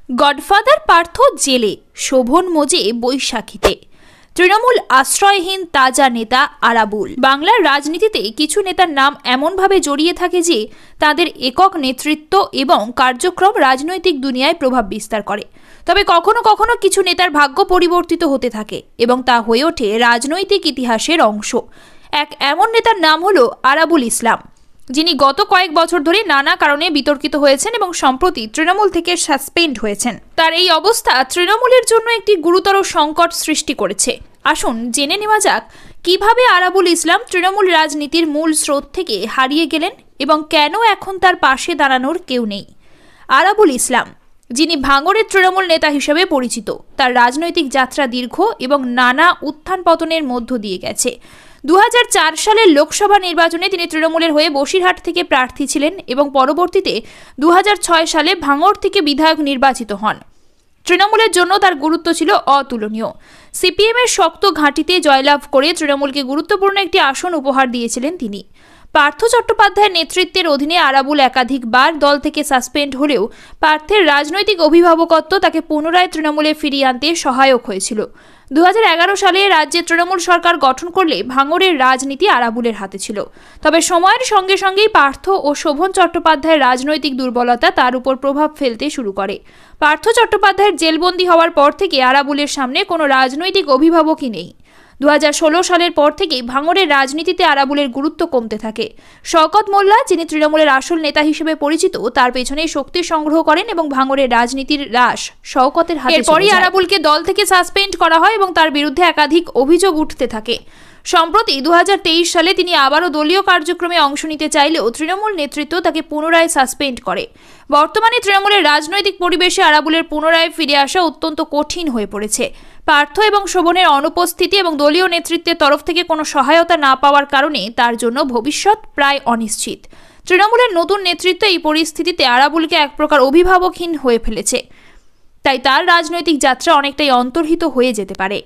Godfather Partha জেলে, শোভন মজে বৈশাখীতে। তৃণমূল আশ্রয়হীন তাজা নেতা আরাবুল। বাংলার রাজনীতিতে কিছু নেতার নাম এমনভাবে জড়িয়ে থাকে যে তাদের একক নেতৃত্ব এবং কার্যক্রম রাজনৈতিক দুনিয়ায় প্রভাব বিস্তার করে। তবে কখনো কখনো কিছু নেতার ভাগ্য পরিবর্তিত হতে থাকে এবং তা হয়ে ওঠে রাজনৈতিক ইতিহাসের অংশ। এক এমন নেতার নাম হলো আরাবুল ইসলাম, যিনি গত কয়েক বছর ধরে নানা কারণে বিতর্কিত হয়েছেন এবং সম্প্রতি তৃণমূল থেকে সাসপেন্ড হয়েছেন। তার এই অবস্থা তৃণমূলের জন্য একটি গুরুতর সংকট সৃষ্টি করেছে। আসুন জেনে নেওয়া যাক কিভাবে আরাবুল ইসলাম তৃণমূল রাজনীতির মূল স্রোত থেকে হারিয়ে গেলেন এবং কেন এখন তার পাশে দাঁড়ানোর কেউ নেই। আরাবুল ইসলাম, যিনি ভাঙড়ের তৃণমূল নেতা হিসেবে পরিচিত, তার রাজনৈতিক যাত্রা দীর্ঘ এবং নানা উত্থান পতনের মধ্য দিয়ে গেছে। 2004 সালের লোকসভা নির্বাচনে তিনি তৃণমূলের হয়ে বসিরহাট থেকে প্রার্থী ছিলেন এবং পরবর্তীতে 2006 সালে ভাঙড় থেকে বিধায়ক নির্বাচিত হন। তৃণমূলের জন্য তার গুরুত্ব ছিল অতুলনীয়। সিপিএমের শক্ত ঘাঁটিতে জয়লাভ করে তৃণমূলকে গুরুত্বপূর্ণ একটি আসন উপহার দিয়েছিলেন তিনি। পার্থ চট্টোপাধ্যায়ের নেতৃত্বের অধীনে আরাবুল একাধিকবার দল থেকে সাসপেন্ড হলেও পার্থের রাজনৈতিক অভিভাবকত্ব তাকে পুনরায় তৃণমূলে ফিরিয়ে আনতে সহায়ক হয়েছিল। 2011 সালে রাজ্যে তৃণমূল সরকার গঠন করলে ভাঙড়ের রাজনীতি আরাবুলের হাতে ছিল। তবে সময়ের সঙ্গে সঙ্গেই পার্থ ও শোভন চট্টোপাধ্যায়ের রাজনৈতিক দুর্বলতা তার উপর প্রভাব ফেলতে শুরু করে। পার্থ চট্টোপাধ্যায়ের জেলবন্দি হওয়ার পর থেকে আরাবুলের সামনে কোনো রাজনৈতিক অভিভাবকই নেই। 2016 সালের পর থেকেই ভাঙড়ের রাজনীতিতে আরাবুলের গুরুত্ব কমতে থাকে। শওকত মোল্লা, যিনি তৃণমূলের আসল নেতা হিসেবে পরিচিত, তার পেছনে শক্তি সংগ্রহ করেন এবং ভাঙড়ের রাজনীতির রাশ শওকতের হাতে। এরপরই আরাবুলকে দল থেকে সাসপেন্ড করা হয় এবং তার বিরুদ্ধে একাধিক অভিযোগ উঠতে থাকে। সম্প্রতি 2023 সালে তিনি আবারও দলীয় কার্যক্রমে অংশ নিতে চাইলেও তৃণমূল নেতৃত্ব তাকে পুনরায় সাসপেন্ড করে। বর্তমানে তৃণমূলের রাজনৈতিক পরিবেশে আরাবুলের পুনরায় ফিরে আসা অত্যন্ত কঠিন হয়ে পড়েছে। পার্থ এবং শোভনের অনুপস্থিতি এবং দলীয় নেতৃত্বের তরফ থেকে কোনো সহায়তা না পাওয়ার কারণে তার জন্য ভবিষ্যৎ প্রায় অনিশ্চিত। তৃণমূলের নতুন নেতৃত্ব এই পরিস্থিতিতে আরাবুলকে এক প্রকার অভিভাবকহীন হয়ে ফেলেছে, তাই তার রাজনৈতিক যাত্রা অনেকটাই অন্তর্হিত হয়ে যেতে পারে।